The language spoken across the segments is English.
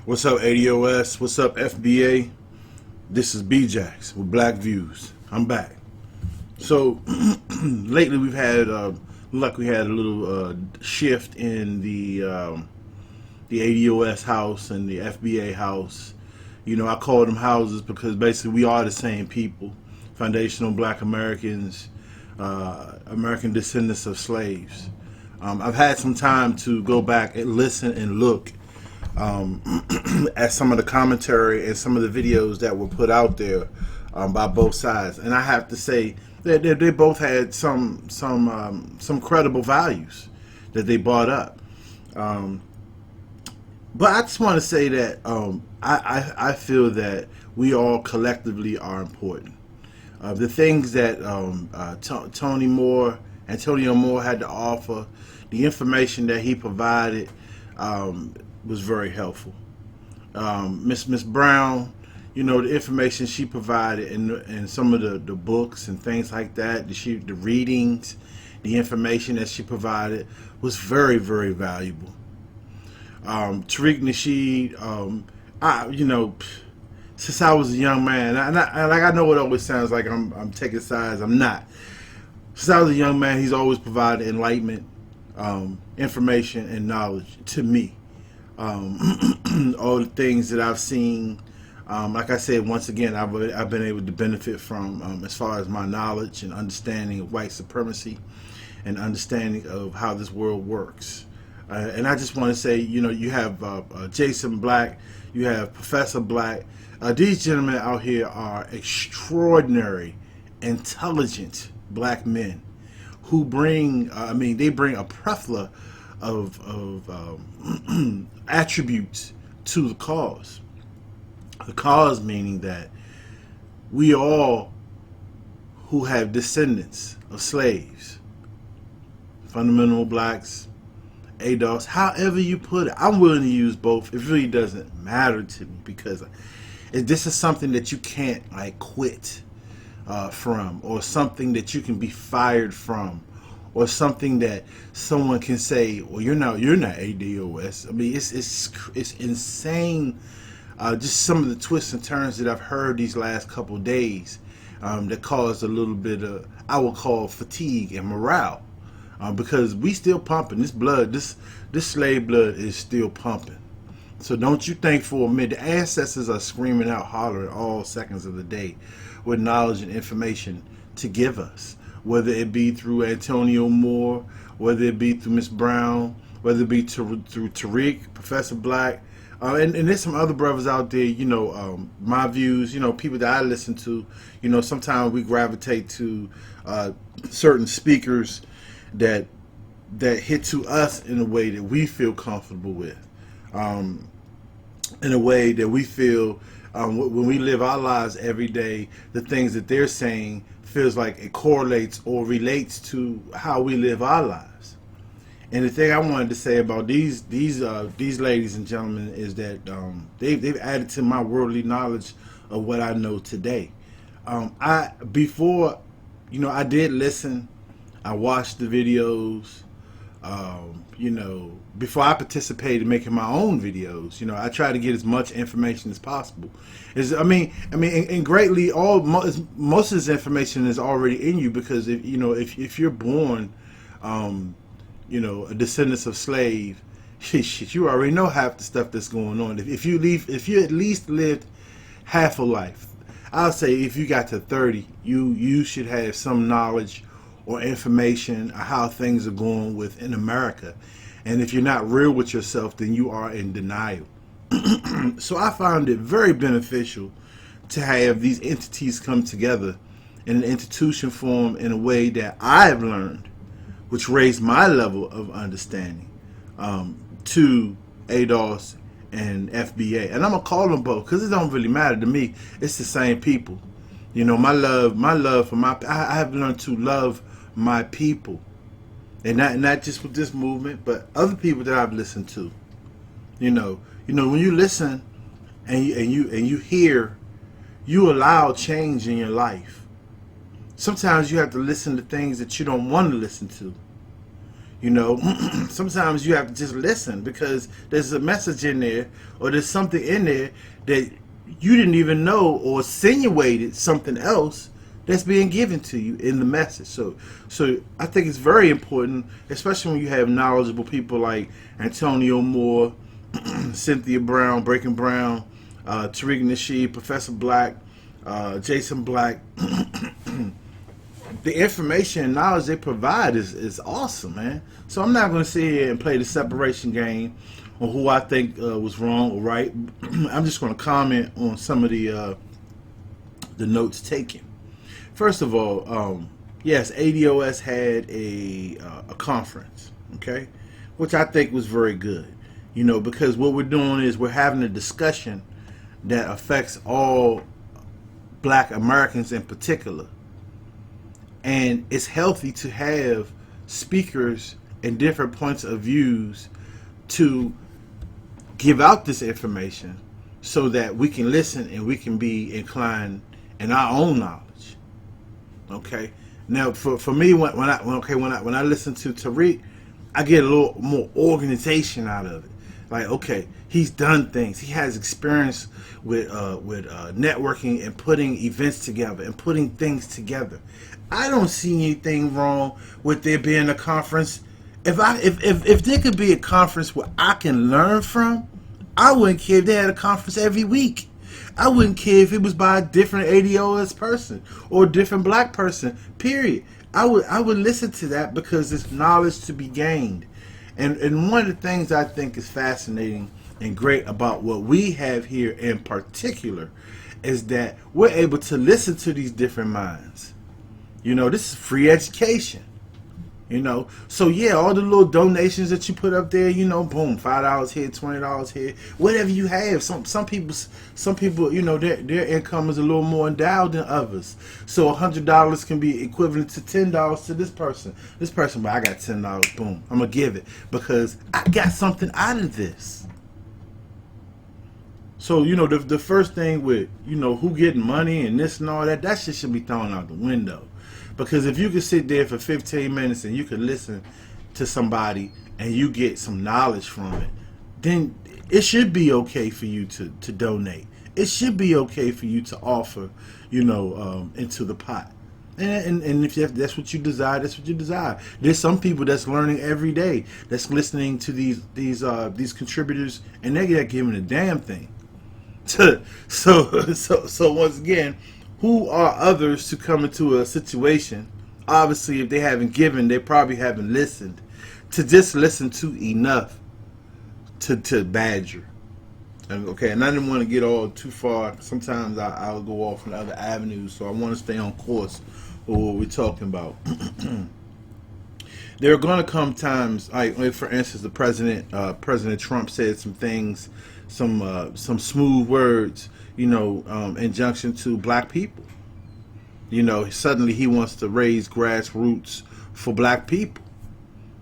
What's up, ADOS? What's up, FBA? This is BJax with Black Views. I'm back. So lately we've had, like we had a little shift in the ADOS house and the FBA house. You know, I call them houses because basically we are the same people, foundational Black Americans, American descendants of slaves. I've had some time to go back and listen and look at some of the commentary and some of the videos that were put out there by both sides, and I have to say that they both had some credible values that they brought up. But I just want to say that I feel that we all collectively are important. The things that Antonio Moore had to offer, the information that he provided, was very helpful. Miss Brown, you know, the information she provided and some of the books and things like that, the readings, the information that she provided was very, very valuable. Tariq Nasheed, since I was a young man, and I know it always sounds like I'm taking sides. I'm not. Since I was a young man, he's always provided enlightenment, information, and knowledge to me. All the things that I've seen, like I said, once again, I've been able to benefit from as far as my knowledge and understanding of white supremacy and understanding of how this world works. And I just want to say, you know, you have Jason Black, you have Professor Black. These gentlemen out here are extraordinary, intelligent Black men who bring, they bring a plethora of attributes to the cause. The cause meaning that we all who have descendants of slaves, fundamental Blacks, ADOS, however you put it, I'm willing to use both. It really doesn't matter to me because this is something that you can't quit from, or something that you can be fired from, or something that someone can say, well, you're not ADOS. I mean, it's insane. Just some of the twists and turns that I've heard these last couple of days that caused a little bit of, I would call, fatigue and morale, because we still pumping this blood. This slave blood is still pumping. So don't you think for a minute, the ancestors are screaming out, hollering all seconds of the day with knowledge and information to give us, whether it be through Antonio Moore, whether it be through Miss Brown, whether it be through Tariq, Professor Black, and there's some other brothers out there, you know, my views, you know, people that I listen to, you know, sometimes we gravitate to certain speakers that hit to us in a way that we feel comfortable with, in a way that we feel when we live our lives every day, the things that they're saying feels like it correlates or relates to how we live our lives. And the thing I wanted to say about these ladies and gentlemen is that they've added to my worldly knowledge of what I know today. I did listen. I watched the videos. Before I participated in making my own videos, you know, I try to get as much information as possible. And greatly, most of this information is already in you, because if you're born, a descendant of slave, you already know half the stuff that's going on. If you at least lived half a life, I'll say if you got to 30, you should have some knowledge or information of how things are going within America. And if you're not real with yourself, then you are in denial. So I found it very beneficial to have these entities come together in an institution form in a way that I've learned, which raised my level of understanding to ADOS and FBA. And I'm going to call them both because it don't really matter to me. It's the same people. You know, my love for I have learned to love my people. And not just with this movement, but other people that I've listened to. You know, when you listen and you hear, you allow change in your life. Sometimes you have to listen to things that you don't want to listen to. You know, sometimes you have to just listen because there's a message in there or there's something in there that you didn't even know or insinuated something else that's being given to you in the message. So I think it's very important, especially when you have knowledgeable people like Antonio Moore, Cynthia Brown, Breaking Brown, Tariq Nasheed, Professor Black, Jason Black. The information and knowledge they provide is awesome, man. So I'm not going to sit here and play the separation game on who I think was wrong or right. I'm just going to comment on some of the notes taken. First of all, yes, ADOS had a conference, okay, which I think was very good. You know, because what we're doing is we're having a discussion that affects all Black Americans in particular. And it's healthy to have speakers and different points of views to give out this information so that we can listen and we can be inclined in our own knowledge. Okay. Now, for me, when I listen to Tariq, I get a little more organization out of it. Like, okay, he's done things. He has experience with networking and putting events together and putting things together. I don't see anything wrong with there being a conference. If there could be a conference where I can learn from, I wouldn't care if they had a conference every week. I wouldn't care if it was by a different ADOS person or a different Black person. Period. I would listen to that because it's knowledge to be gained. And one of the things I think is fascinating and great about what we have here in particular is that we're able to listen to these different minds. You know, this is free education. You know, so yeah, all the little donations that you put up there, you know, boom, $5 here, $20 here, whatever you have. Some people, you know, their income is a little more endowed than others. So $100 can be equivalent to $10 to this person. This person, but I got $10, boom, I'm gonna give it because I got something out of this. So, you know, the first thing with, you know, who getting money and this and all that shit should be thrown out the window. Because if you could sit there for 15 minutes and you could listen to somebody and you get some knowledge from it, then it should be okay for you to donate. It should be okay for you to offer, you know, into the pot. And if that's what you desire, that's what you desire. There's some people that's learning every day, that's listening to these contributors, and they're not giving a damn thing. So once again, who are others to come into a situation? Obviously, if they haven't given, they probably haven't listened. To just listen to enough to badger. Okay, and I didn't want to get all too far. Sometimes I'll go off in other avenues, so I want to stay on course with what we're talking about. There are going to come times, like for instance, the President Trump said some things, some smooth words, you know, injunction to Black people. You know, suddenly he wants to raise grassroots for Black people.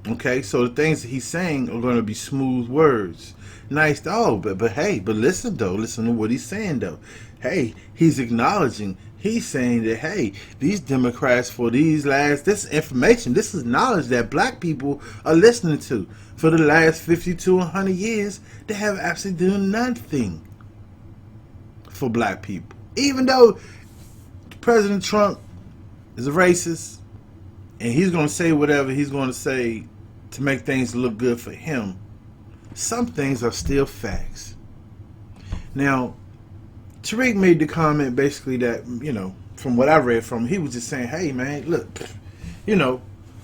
Okay, so the things that he's saying are going to be smooth words. Nice, but hey, but listen to what he's saying though. Hey, he's acknowledging, he's saying that, hey, these Democrats for this information, this is knowledge that Black people are listening to. For the last 50 to 100 years, they have absolutely done nothing for Black people. Even though President Trump is a racist and he's going to say whatever he's going to say to make things look good for him, some things are still facts. Now, Tariq made the comment basically that, you know, from what I read from him, he was just saying, hey man, look, you know,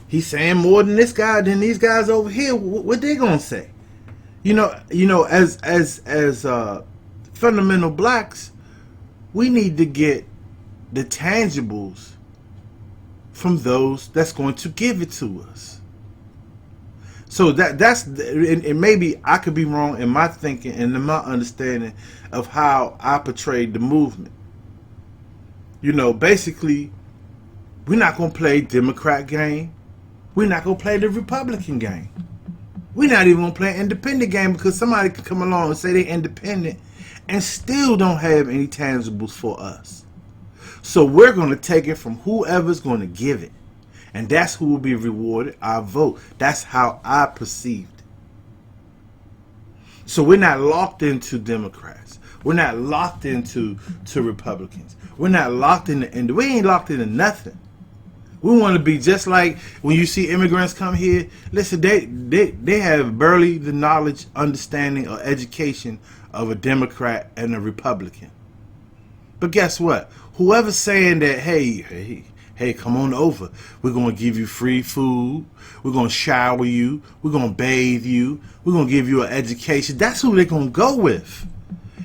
he's saying more than this guy, than these guys over here. What they gonna say? You know, as fundamental Blacks, we need to get the tangibles from those that's going to give it to us. So that's and maybe I could be wrong in my thinking and in my understanding of how I portrayed the movement. You know, basically, we're not going to play Democrat game. We're not going to play the Republican game. We're not even going to play an independent game because somebody could come along and say they're independent and still don't have any tangibles for us. So we're going to take it from whoever's going to give it. And that's who will be rewarded, our vote. That's how I perceived it. So we're not locked into Democrats. We're not locked into Republicans. We're not locked into, we ain't locked into nothing. We want to be just like when you see immigrants come here. Listen, they have barely the knowledge, understanding, or education of a Democrat and a Republican. But guess what? Whoever's saying that, hey, come on over. We're going to give you free food. We're going to shower you. We're going to bathe you. We're going to give you an education. That's who they're going to go with.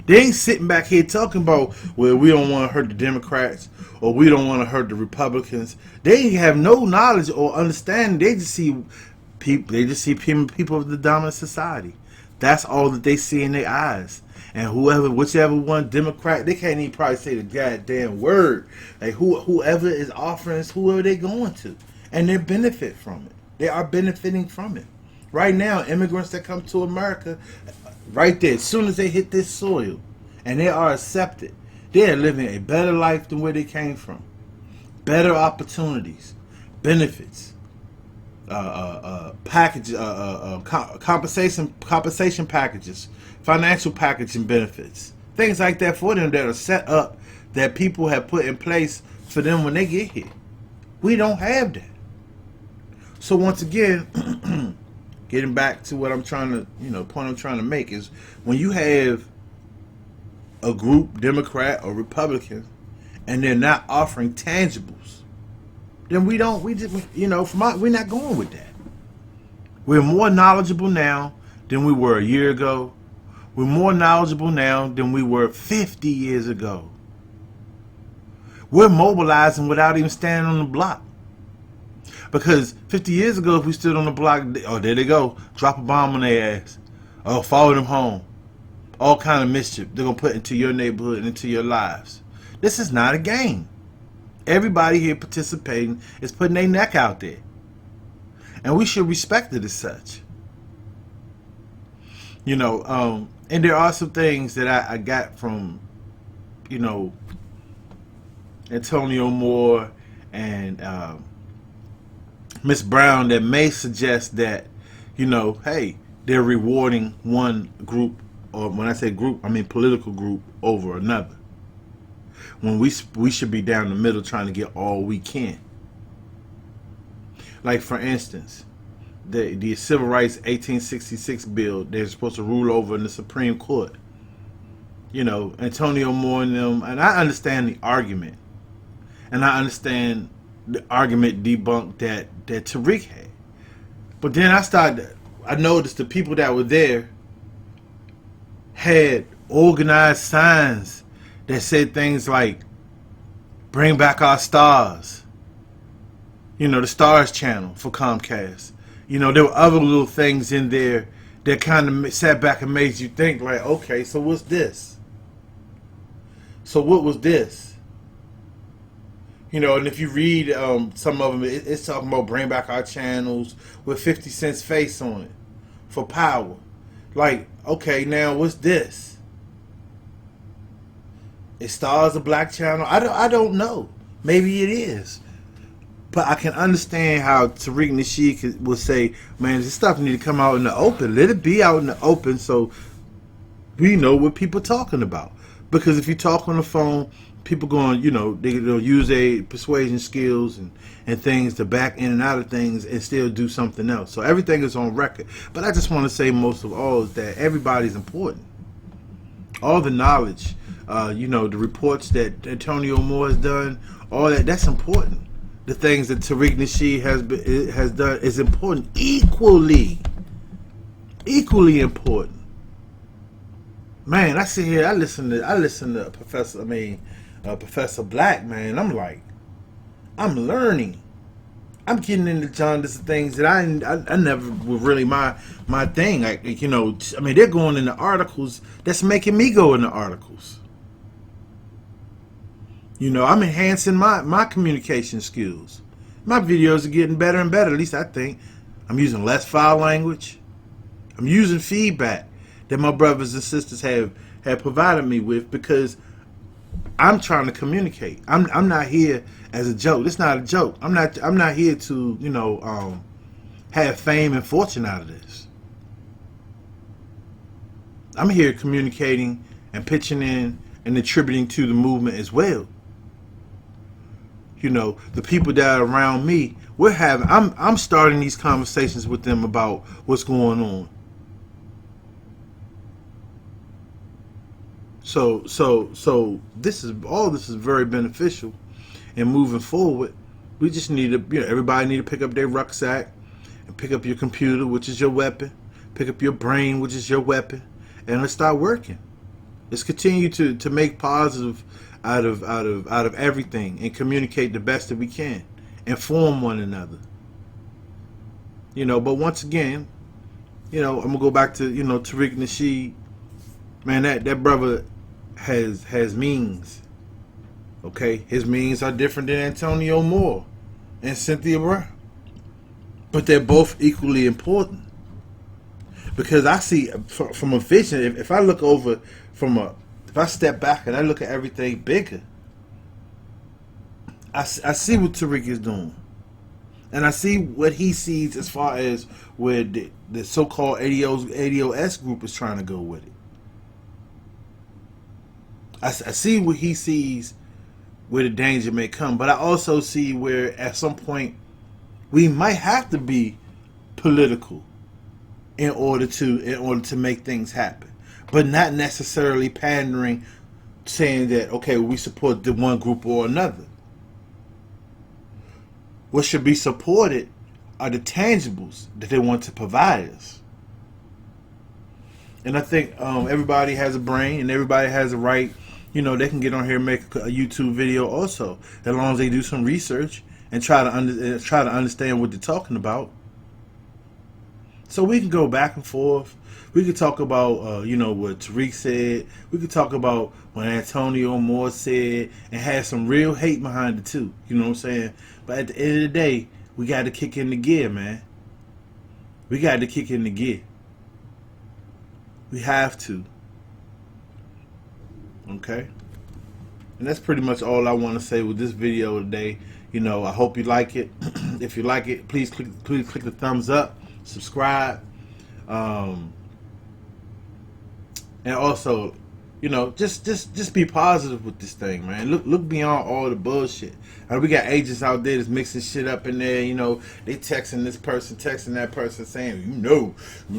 They ain't sitting back here talking about, well, we don't want to hurt the Democrats or we don't want to hurt the Republicans. They have no knowledge or understanding. They just see people. They just see people of the dominant society. That's all that they see in their eyes. And whichever one Democrat, they can't even probably say the goddamn word. Like whoever is offering us, whoever they going to, and they benefit from it. They are benefiting from it. Right now, immigrants that come to America, right there, as soon as they hit this soil, and they are accepted, they are living a better life than where they came from. Better opportunities, benefits, packages, compensation packages, financial packaging benefits, things like that for them that are set up, that people have put in place for them when they get here. We don't have that. So once again, getting back to what I'm trying to, point I'm trying to make is, when you have a group, Democrat or Republican, and they're not offering tangibles, then we're not going with that. We're more knowledgeable now than we were a year ago. We're more knowledgeable now than we were 50 years ago. We're mobilizing without even standing on the block. Because 50 years ago, if we stood on the block, oh, there they go, drop a bomb on their ass. Oh, follow them home. All kind of mischief they're going to put into your neighborhood and into your lives. This is not a game. Everybody here participating is putting their neck out there. And we should respect it as such. And there are some things that I got from, Antonio Moore and Miss Brown that may suggest that, hey, they're rewarding one group, or when I say group, I mean political group, over another. When we should be down the middle trying to get all we can. Like, for instance, the Civil Rights 1866 bill they're supposed to rule over in the Supreme Court. Antonio Moore and them, and I understand the argument. And I understand the argument debunked that Tariq had. But then I noticed the people that were there had organized signs that said things like, bring back our stars. The Stars channel for Comcast. There were other little things in there that kind of sat back and made you think, like, okay, so what's this? So what was this? And if you read some of them, it's talking about bring back our channels with 50 Cent's face on it for power. Like, okay, now what's this? Is Stars a black channel? I don't know. Maybe it is. But I can understand how Tariq Nasheed will say, man, this stuff need to come out in the open. Let it be out in the open so we know what people are talking about. Because if you talk on the phone, people going, they'll use their persuasion skills and things to back in and out of things and still do something else. So everything is on record. But I just want to say most of all is that everybody's important. All the knowledge, the reports that Antonio Moore has done, all that's important. The things that Tariq Nasheed has done is important, equally important. Man, I sit here, I listen to Professor Black, man. I'm like, I'm learning. I'm getting into genres of things that I never were really my thing. They're going into articles that's making me go into articles. I'm enhancing my communication skills. My videos are getting better and better, at least I think. I'm using less foul language. I'm using feedback that my brothers and sisters have provided me with, because I'm trying to communicate. I'm not here as a joke. It's not a joke. I'm not here to, have fame and fortune out of this. I'm here communicating and pitching in and attributing to the movement as well. The people that are around me, I'm starting these conversations with them about what's going on. So this is very beneficial. And moving forward, we just need to, everybody need to pick up their rucksack and pick up your computer, which is your weapon. Pick up your brain, which is your weapon, and let's start working. Let's continue to make positive out of everything and communicate the best that we can. Inform one another. But once again, I'm gonna go back to Tariq Nasheed. Man, that brother has means. Okay, his means are different than Antonio Moore and Cynthia Brown, but they're both equally important. Because I see from a vision, if I look over if I step back and I look at everything bigger, I see what Tariq is doing. And I see what he sees as far as where the so-called ADOS group is trying to go with it. I see what he sees where the danger may come. But I also see where at some point we might have to be political in order to make things happen, but not necessarily pandering, saying that okay, we support the one group or another. What should be supported are the tangibles that they want to provide us. And I think everybody has a brain and everybody has a right. They can get on here and make a YouTube video also, as long as they do some research and try to understand what they're talking about. So we can go back and forth. We could talk about, what Tariq said. We could talk about what Antonio Moore said and have some real hate behind it too. You know what I'm saying? But at the end of the day, we got to kick in the gear, man. We got to kick in the gear. We have to. Okay? And that's pretty much all I want to say with this video today. I hope you like it. If you like it, please click the thumbs up. Subscribe, and also, just be positive with this thing, man. Look beyond all the bullshit. We got agents out there that's mixing shit up in there. They texting this person, texting that person, saying,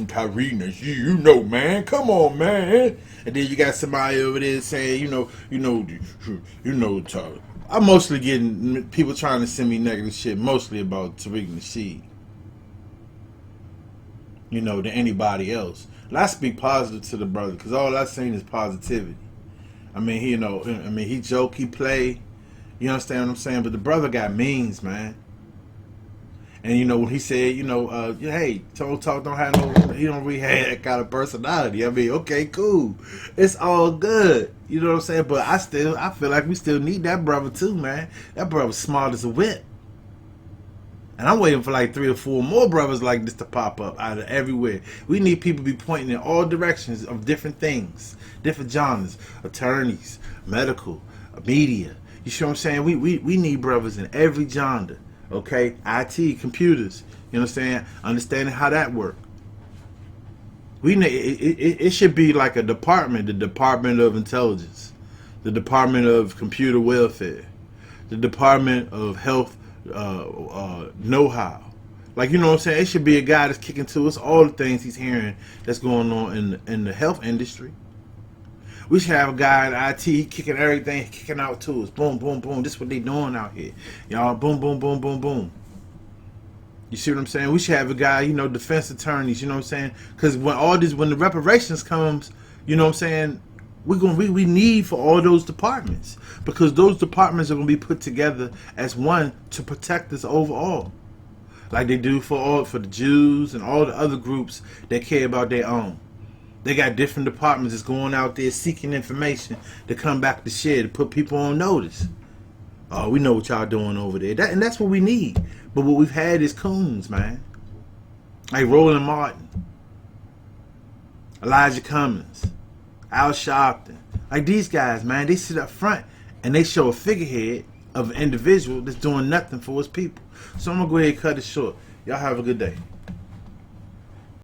Tyree, man, come on, man. And then you got somebody over there saying, I'm mostly getting people trying to send me negative shit, mostly about Tariq Nasheed. Than anybody else. And I speak positive to the brother because all I've seen is positivity. He joke, he play. You understand what I'm saying? But the brother got means, man. And when he said, hey, Tone Talk don't have no, he don't really have that kind of personality. Okay, cool. It's all good. You know what I'm saying? But I feel like we still need that brother too, man. That brother's smart as a whip. And I'm waiting for like 3 or 4 more brothers like this to pop up out of everywhere. We need people to be pointing in all directions of different things, different genres, attorneys, medical, media. You see what I'm saying? We need brothers in every genre. Okay? IT, computers. You know what I'm saying? Understanding how that works. It should be like a department, the Department of Intelligence, the Department of Computer Welfare, the Department of Health know-how. Like, you know what I'm saying? It should be a guy that's kicking to us all the things he's hearing that's going on in the health industry. We should have a guy in IT kicking everything, kicking out to us. Boom, boom, boom. This is what they doing out here. Y'all, boom, boom, boom, boom, boom. You see what I'm saying? We should have a guy, defense attorneys, you know what I'm saying? Because when the reparations comes, you know what I'm saying, we need for all those departments, because those departments are going to be put together as one to protect us overall, like they do for the Jews and all the other groups that care about their own. They got different departments that's going out there seeking information to come back to share, to put people on notice. Oh, we know what y'all doing over there. And that's what we need. But what we've had is coons, man. Like Roland Martin, Elijah Cummings, Al Sharpton. Like these guys, man, they sit up front and they show a figurehead of an individual that's doing nothing for his people. So I'm gonna go ahead and cut it short. Y'all have a good day.